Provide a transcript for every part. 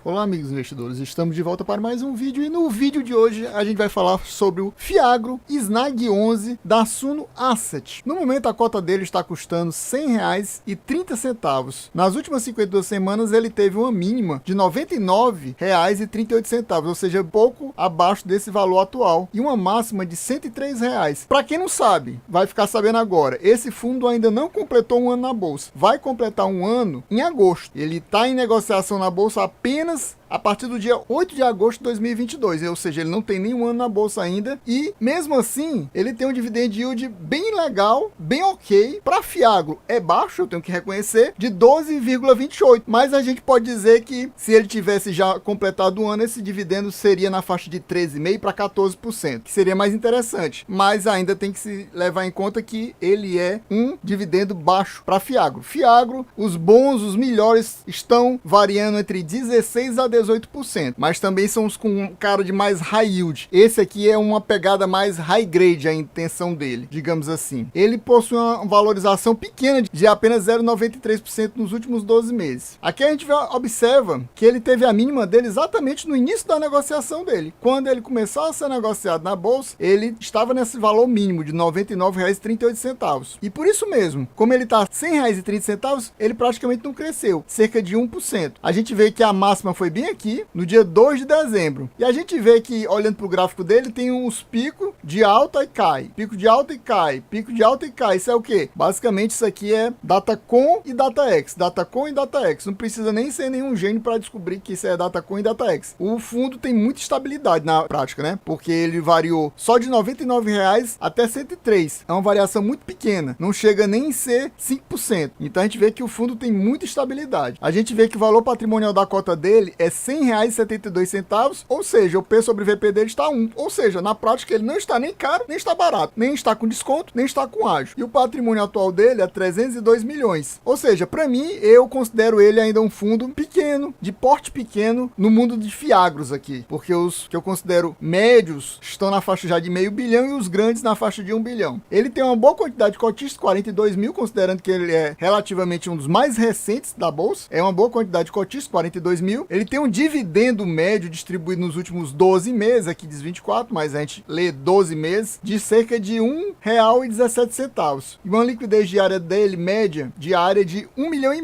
Olá amigos investidores, estamos de volta para mais um vídeo e no vídeo de hoje a gente vai falar sobre o Fiagro Snag 11 da Suno Asset. No momento a cota dele está custando R$ 100,30. Nas últimas 52 semanas ele teve uma mínima de R$ 99,38, ou seja, pouco abaixo desse valor atual, e uma máxima de R$ 103. Para quem não sabe, vai ficar sabendo agora, esse fundo ainda não completou um ano na bolsa, vai completar um ano em agosto. Ele está em negociação na bolsa apenas a partir do dia 8 de agosto de 2022, ou seja, ele não tem nenhum ano na bolsa ainda, e mesmo assim, ele tem um dividend yield bem legal, bem ok. Para Fiagro é baixo, eu tenho que reconhecer, de 12,28, mas a gente pode dizer que se ele tivesse já completado o ano, esse dividendo seria na faixa de 13,5% para 14%, que seria mais interessante, mas ainda tem que se levar em conta que ele é um dividendo baixo para Fiagro. Fiagro, os bons, os melhores estão variando entre 16% a 18%, mas também são os com cara de mais high yield. Esse aqui é uma pegada mais high grade, a intenção dele, digamos assim. Ele possui uma valorização pequena de apenas 0,93% nos últimos 12 meses. Aqui a gente observa que ele teve a mínima dele exatamente no início da negociação dele. Quando ele começou a ser negociado na bolsa, ele estava nesse valor mínimo de R$ 99,38. E por isso mesmo, como ele está R$ 100,30, ele praticamente não cresceu, cerca de 1%. A gente vê que a máxima foi bem aqui, no dia 2 de dezembro. E a gente vê que, olhando para o gráfico dele, tem uns picos de alta e cai. Pico de alta e cai. Pico de alta e cai. Isso é o quê? Basicamente, isso aqui é Datacom e DataX. Datacom e DataX. Não precisa nem ser nenhum gênio para descobrir que isso é Datacom e DataX. O fundo tem muita estabilidade na prática, né? Porque ele variou só de R$ 99,00 até 103. É uma variação muito pequena. Não chega nem em ser 5%. Então a gente vê que o fundo tem muita estabilidade. A gente vê que o valor patrimonial da cota dele é R$ 100,72, ou seja, o P sobre VP dele está 1. Ou seja, na prática ele não está nem caro, nem está barato, nem está com desconto, nem está com ágio. E o patrimônio atual dele é 302 milhões. Ou seja, para mim, eu considero ele ainda um fundo pequeno, de porte pequeno, no mundo de Fiagros aqui. Porque os que eu considero médios estão na faixa já de meio bilhão e os grandes na faixa de 1 bilhão. Ele tem uma boa quantidade de cotistas, 42 mil, considerando que ele é relativamente um dos mais recentes da bolsa. É uma boa quantidade de cotistas, 42 mil. Ele tem um dividendo médio distribuído nos últimos 12 meses, aqui diz 24, mas a gente lê 12 meses, de cerca de R$ 1,17. E uma liquidez diária dele, média, diária de 1,5 milhão.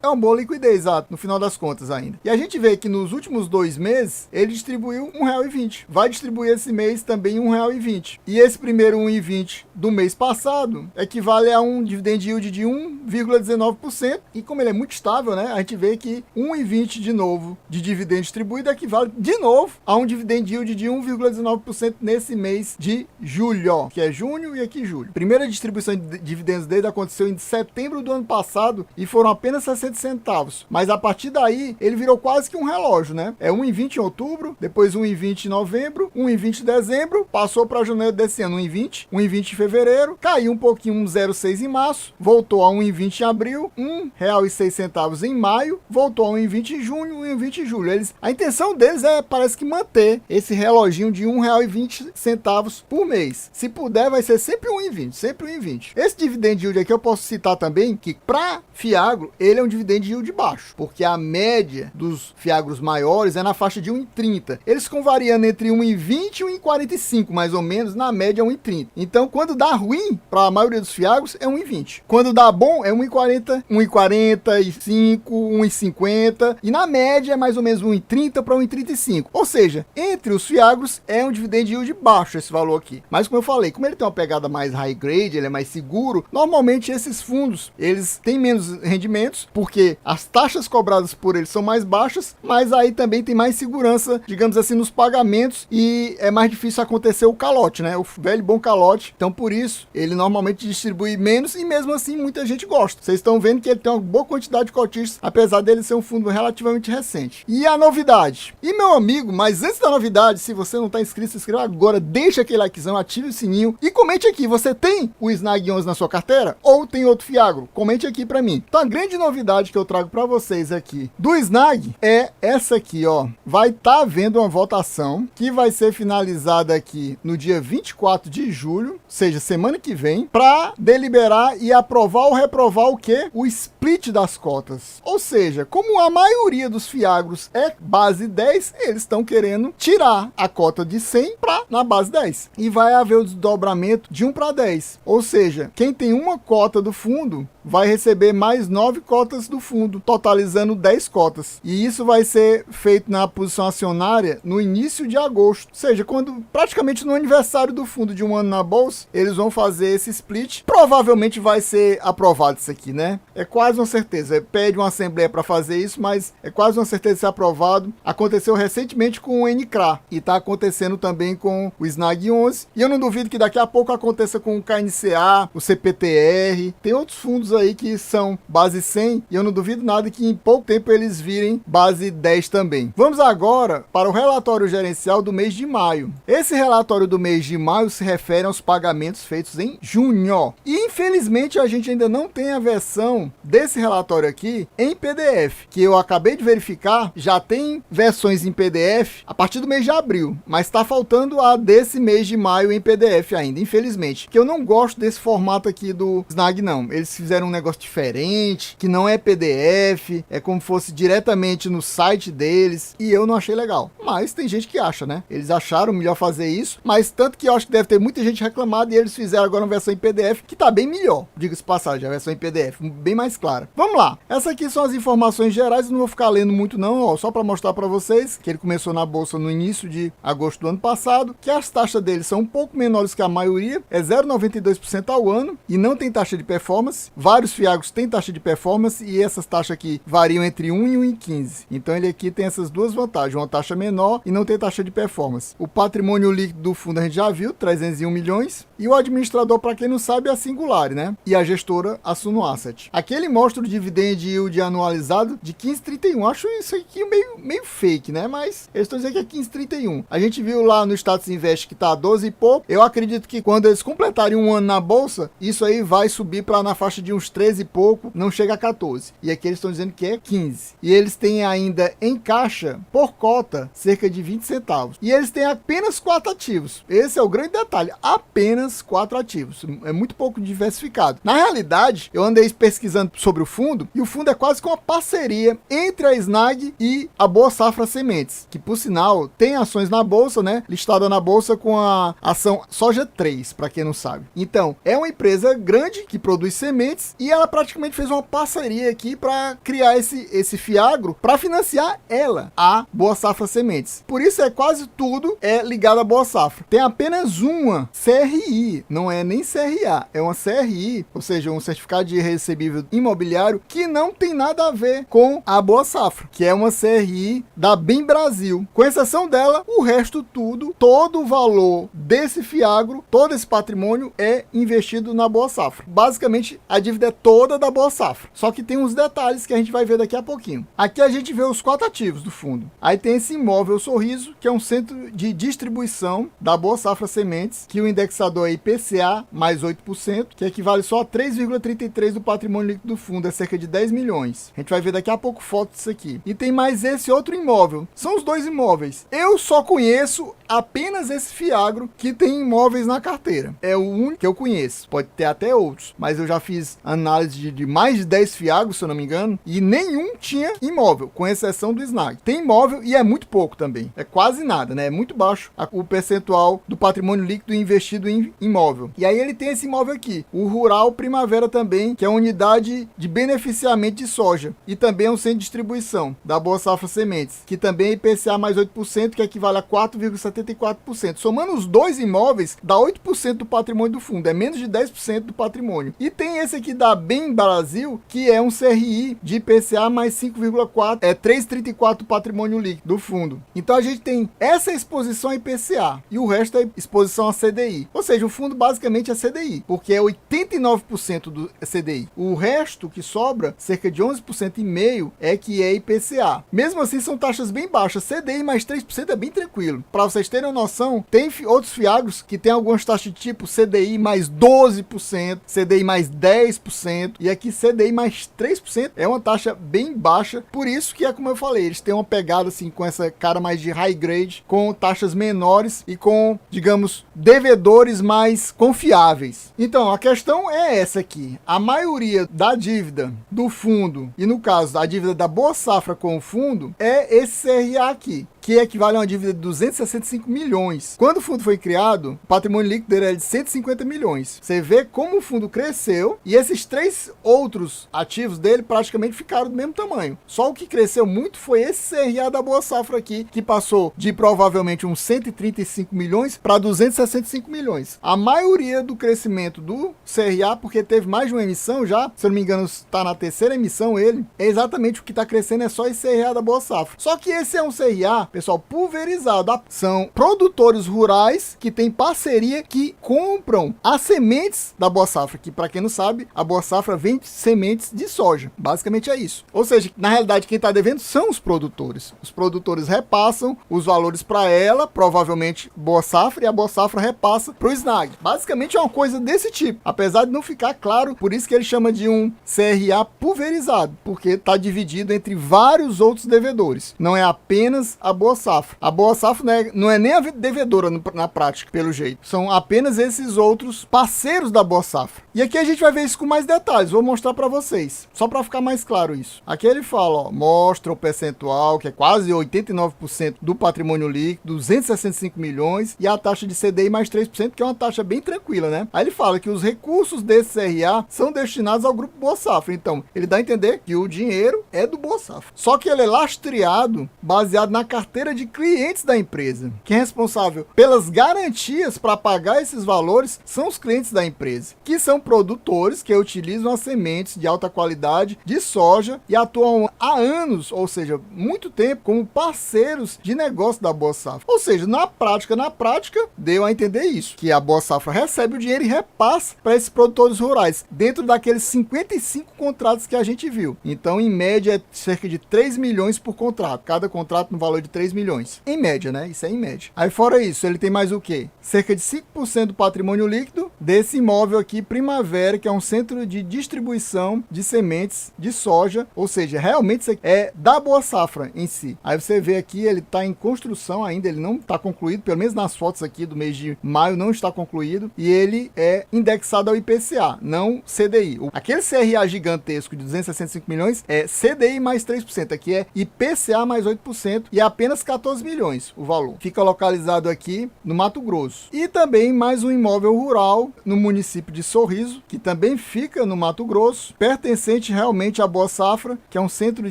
É uma boa liquidez, no final das contas ainda. E a gente vê que nos últimos 2 meses, ele distribuiu R$ 1,20. Vai distribuir esse mês também R$ 1,20. E esse primeiro R$ 1,20 do mês passado equivale a um dividend yield de 1,19%. E como ele é muito estável, né, a gente vê que 1,20 de novo de dividendo distribuído equivale de novo a um dividend yield de 1,19% nesse mês de julho, que é junho e aqui julho. Primeira distribuição de dividendos dele aconteceu em setembro do ano passado e foram apenas 60 centavos. Mas a partir daí ele virou quase que um relógio, né? É 1,20 em outubro, depois 1,20 em novembro, 1,20 em dezembro, passou para janeiro desse ano 1,20, 1,20 em fevereiro, caiu um pouquinho, 1,06 em março, voltou a 1,20 em abril, R$ 1,06 em maio, voltou a 1,20 em junho, 1,20 em julho. A intenção deles parece que manter esse reloginho de R$ 1,20 por mês. Se puder, vai ser sempre 1,20, sempre 1,20. Esse dividend yield aqui eu posso citar também que para Fiagro, ele é um dividend yield baixo, porque a média dos Fiagros maiores é na faixa de 1,30. Eles ficam variando entre 1,20 e 1,45, mais ou menos, na média 1,30. Então, quando dá ruim, para a maioria dos Fiagros, é 1,20. Quando dá bom, é 1,40, 1,45, 1,50, e na média é mais ou menos 1,30 para 1,35. Ou seja, entre os Fiagros é um dividend yield baixo esse valor aqui. Mas como eu falei, como ele tem uma pegada mais high grade, ele é mais seguro, normalmente esses fundos, eles têm menos rendimentos, porque as taxas cobradas por eles são mais baixas, mas aí também tem mais segurança, digamos assim, nos pagamentos e é mais difícil acontecer o calote, né? O velho bom calote. Então, por isso, ele normalmente distribui menos e mesmo assim muita gente gosta. Vocês estão vendo que ele tem uma boa quantidade de cotistas, apesar dele ser um fundo relativamente recente. E a novidade? E meu amigo, mas antes da novidade, se você não está inscrito, se inscreva agora, deixa aquele likezão, ative o sininho e comente aqui, você tem o Snag 11 na sua carteira ou tem outro Fiagro? Comente aqui para mim. Então a grande novidade que eu trago para vocês aqui do SNAG é essa aqui, ó. Vai estar havendo uma votação que vai ser finalizada aqui no dia 24 de julho, ou seja, semana que vem, para deliberar e aprovar ou reprovar o quê? O split das cotas. Ou seja, como a maioria dos fiagros é base 10, eles estão querendo tirar a cota de 100 para na base 10. E vai haver o desdobramento de 1 para 10. Ou seja, quem tem uma cota do fundo vai receber mais 9 cotas do fundo, totalizando 10 cotas. E isso vai ser feito na posição acionária no início de agosto. Ou seja, quando praticamente no aniversário do fundo de um ano na bolsa, eles vão fazer esse split. Provavelmente vai ser aprovado isso aqui, né? É quase uma certeza. Pede uma assembleia para fazer isso, mas é quase uma certeza de ser aprovado. Aconteceu recentemente com o NCRA e está acontecendo também com o SNAG 11. E eu não duvido que daqui a pouco aconteça com o KNCA, o CPTR. Tem outros fundos aí que são base 100 e eu não duvido nada que em pouco tempo eles virem base 10 também. Vamos agora para o relatório gerencial do mês de maio. Esse relatório do mês de maio se refere aos pagamentos feitos em junho. E infelizmente a gente ainda não tem a versão desse relatório aqui em PDF, que eu acabei de verificar, já tem versões em PDF a partir do mês de abril, mas está faltando a desse mês de maio em PDF ainda, infelizmente. Que eu não gosto desse formato aqui do SNAG não. Eles fizeram um negócio diferente, que não é PDF, é como fosse diretamente no site deles, e eu não achei legal. Mas tem gente que acha, né? Eles acharam melhor fazer isso, mas tanto que eu acho que deve ter muita gente reclamada e eles fizeram agora uma versão em PDF que tá bem melhor, diga-se passagem, a versão em PDF, bem mais clara. Vamos lá, essas aqui são as informações gerais, eu não vou ficar lendo muito não, ó, só para mostrar para vocês que ele começou na bolsa no início de agosto do ano passado, que as taxas deles são um pouco menores que a maioria, é 0,92% ao ano e não tem taxa de performance. Vários fiagros têm taxa de performance e essas taxas aqui variam entre 1 e 1,15. Então ele aqui tem essas duas vantagens, uma taxa menor e não tem taxa de performance. O patrimônio líquido do fundo a gente já viu, 301 milhões, e o administrador, para quem não sabe, é a Singular, né? E a gestora, a Suno Asset. Aqui ele mostra o dividend yield anualizado de 15,31. Acho isso aqui meio fake, né? Mas eles estão dizendo que é 15,31. A gente viu lá no Status Invest que tá 12 e pouco. Eu acredito que quando eles completarem um ano na bolsa, isso aí vai subir para na faixa de uns 13 e pouco, não chega a 14. E aqui eles estão dizendo que é 15. E eles têm ainda em caixa, por cota, cerca de 20 centavos. E eles têm apenas 4 ativos. Esse é o grande detalhe. Apenas 4 ativos. É muito pouco diversificado. Na realidade, eu andei pesquisando sobre o fundo e o fundo é quase que uma parceria entre a SNAG e a Boa Safra Sementes, que por sinal tem ações na bolsa, né? Listada na bolsa com a ação Soja 3, para quem não sabe. Então, é uma empresa grande que produz sementes e ela praticamente fez uma parceria aqui para criar esse fiagro para financiar ela, a Boa Safra Sementes. Por isso é quase tudo ligado à Boa Safra. Tem apenas uma CRI, não é nem CRA, é uma CRI, ou seja, um certificado de recebível imobiliário que não tem nada a ver com a Boa Safra, que é uma CRI da Bem Brasil. Com exceção dela, o resto tudo, todo o valor desse fiagro, todo esse patrimônio é investido na Boa Safra. Basicamente, a dívida é toda da Boa Safra. Só que tem uns detalhes que a gente vai ver daqui a pouquinho. Aqui a gente vê os 4 ativos do fundo. Aí tem esse imóvel Sorriso, que é um centro de distribuição da Boa Safra Sementes, que o indexador é IPCA mais 8%, que equivale só a 3,33% do patrimônio líquido do fundo, é cerca de 10 milhões. A gente vai ver daqui a pouco foto disso aqui. E tem mais esse outro imóvel. São os 2 imóveis. Eu só conheço apenas esse fiagro que tem imóveis na carteira. É o único que eu conheço. Pode ter até outros, mas eu já fiz análise de mais de 10 fiagros, se eu não me engano, e nenhum tinha imóvel, com exceção do SNAG. Tem imóvel e é muito pouco também. É quase nada, né? É muito baixo o percentual do patrimônio líquido investido em imóvel. E aí ele tem esse imóvel aqui, o Rural Primavera também, que é uma unidade de beneficiamento de soja. E também é um centro de distribuição da Boa Safra Sementes, que também é IPCA mais 8%, que equivale a 4,74%. Somando os 2 imóveis, dá 8% do patrimônio do fundo. É menos de 10% do patrimônio. E tem esse aqui da Bem Brasil, que é um CRI de IPCA mais 5,4%, é 3,34% do patrimônio líquido do fundo. Então a gente tem essa exposição a IPCA e o resto é exposição a CDI. Ou seja, o fundo basicamente é CDI, porque é 89% do CDI. O resto que sobra, cerca de 11,5% é que é IPCA. Mesmo assim, são taxas bem baixas. CDI mais 3% é bem tranquilo. Para vocês terem uma noção, tem outros fiagros que tem algumas taxas de tipo CDI mais 12%, CDI mais 10%, e aqui CDI mais 3% é uma taxa bem baixa baixa. Por isso que é como eu falei, eles têm uma pegada assim com essa cara mais de high grade, com taxas menores e com, digamos, devedores mais confiáveis. Então, a questão é essa aqui. A maioria da dívida do fundo, e no caso, a dívida da Boa Safra com o fundo, é esse CRA aqui, que equivale a uma dívida de 265 milhões. Quando o fundo foi criado, o patrimônio líquido era de 150 milhões. Você vê como o fundo cresceu e esses três outros ativos dele praticamente ficaram do mesmo tamanho. Só o que cresceu muito foi esse CRA da Boa Safra aqui, que passou de provavelmente uns 135 milhões para 265 milhões. A maioria do crescimento do CRA, porque teve mais de uma emissão já, se eu não me engano está na terceira emissão ele, é exatamente o que está crescendo, é só esse CRA da Boa Safra. Só que esse é um CRA, pessoal, pulverizado. São produtores rurais que têm parceria, que compram as sementes da Boa Safra, que para quem não sabe, a Boa Safra vende sementes de soja. Basicamente é isso. Ou seja, na realidade quem está devendo são os produtores. Os produtores repassam os valores para ela, provavelmente Boa Safra, e a Boa Safra repassa para o SNAG. Basicamente é uma coisa desse tipo, apesar de não ficar claro, por isso que ele chama de um CRA pulverizado, porque está dividido entre vários outros devedores. Não é apenas a Boa Safra. A Boa Safra não é nem a devedora na prática, pelo jeito. São apenas esses outros parceiros da Boa Safra. E aqui a gente vai ver isso com mais detalhes. Vou mostrar para vocês, só para ficar mais claro isso. Aqui ele fala, ó, mostra o percentual, que é quase 89% do patrimônio líquido, 265 milhões, e a taxa de CDI mais 3%, que é uma taxa bem tranquila, né? Aí ele fala que os recursos desse CRA são destinados ao grupo Boa Safra. Então, ele dá a entender que o dinheiro é do Boa Safra. Só que ele é lastreado baseado na carteira de clientes da empresa. Quem é responsável pelas garantias para pagar esses valores são os clientes da empresa, que são produtores que utilizam as sementes de alta qualidade de soja e atuam há anos, ou seja, muito tempo, como parceiros de negócio da Boa Safra. Ou seja, na prática, deu a entender isso, que a Boa Safra recebe o dinheiro e repassa para esses produtores rurais, dentro daqueles 55 contratos que a gente viu. Então, em média, é cerca de 3 milhões por contrato, cada contrato no valor de 3 milhões. Em média, né? Isso é em média. Aí, fora isso, ele tem mais o quê? Cerca de 5% do patrimônio líquido desse imóvel aqui, Primavera, que é um centro de distribuição de sementes de soja, ou seja, realmente isso aqui é da Boa Safra em si. Aí você vê aqui, ele está em construção ainda, ele não está concluído, pelo menos nas fotos aqui do mês de maio não está concluído, e ele é indexado ao IPCA, não CDI. Aquele CRA gigantesco de 265 milhões é CDI mais 3%, aqui é IPCA mais 8%, e é apenas 14 milhões o valor. Fica localizado aqui no Mato Grosso. E também mais um imóvel rural no município de Sorriso, que também fica no Mato Grosso, pertencente realmente à Boa Safra, que é um centro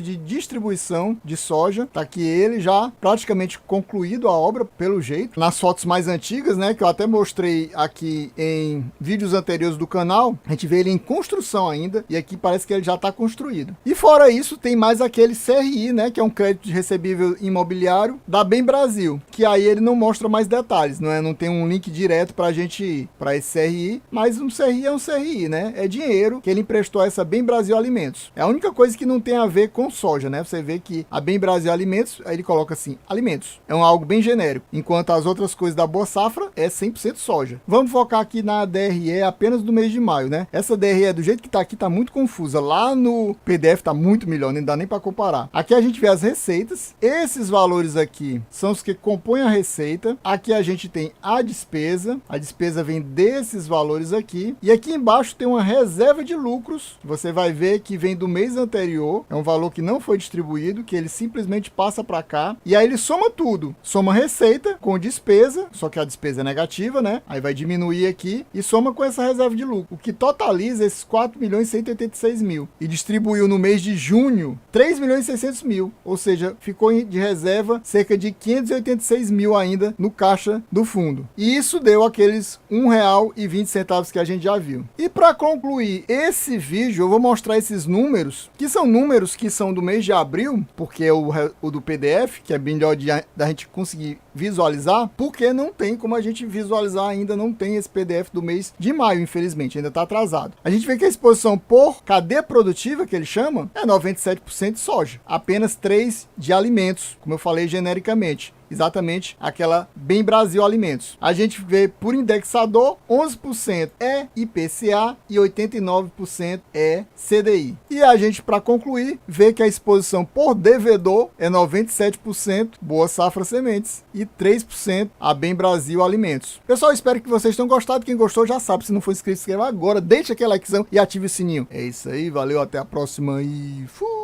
de distribuição de soja. Tá aqui ele já praticamente concluído a obra, pelo jeito. Nas fotos mais antigas, né, que eu até mostrei aqui em vídeos anteriores do canal, a gente vê ele em construção ainda, e aqui parece que ele já está construído. E fora isso, tem mais aquele CRI, né, que é um crédito de recebível imobiliário da Bem Brasil, que aí ele não mostra mais detalhes, não tem um link direto para a gente ir para esse CRI, mas um CRI é um CRI, né? É dinheiro que ele emprestou a essa Bem Brasil Alimentos. É a única coisa que não tem a ver com soja, né? Você vê que a Bem Brasil Alimentos, aí ele coloca assim, alimentos. É algo bem genérico, enquanto as outras coisas da Boa Safra é 100% soja. Vamos focar aqui na DRE apenas do mês de maio, né? Essa DRE do jeito que tá aqui tá muito confusa. Lá no PDF tá muito melhor, nem dá nem para comparar. Aqui a gente vê as receitas. Esses valores aqui são os que compõem a receita. Aqui a gente tem a despesa vem desses valores aqui, e aqui embaixo tem uma reserva de lucros, você vai ver que vem do mês anterior, é um valor que não foi distribuído, que ele simplesmente passa para cá, e aí ele soma tudo, soma receita com despesa, só que a despesa é negativa, né, aí vai diminuir aqui, e soma com essa reserva de lucro, o que totaliza esses 4.186.000, e distribuiu no mês de junho 3.600.000, ou seja, ficou de reserva cerca de 586.000 ainda no caixa do fundo, e isso deu aqueles R$1,20 que a gente já viu. E para concluir esse vídeo, eu vou mostrar esses números, que são do mês de abril, porque é o do PDF, que é bem melhor da gente conseguir visualizar, porque não tem como a gente visualizar ainda, não tem esse PDF do mês de maio, infelizmente, ainda está atrasado. A gente vê que a exposição por cadeia produtiva, que ele chama, é 97% de soja, apenas 3% de alimentos, como eu falei genericamente. exatamente aquela Bem Brasil Alimentos. A gente vê por indexador, 11% é IPCA e 89% é CDI. E a gente, para concluir, vê que a exposição por devedor é 97% Boa Safra Sementes e 3% a Bem Brasil Alimentos. Pessoal, espero que vocês tenham gostado. Quem gostou já sabe, se não for inscrito, se inscreva agora, deixa aquele likezão e ative o sininho. É isso aí, valeu, até a próxima e fui!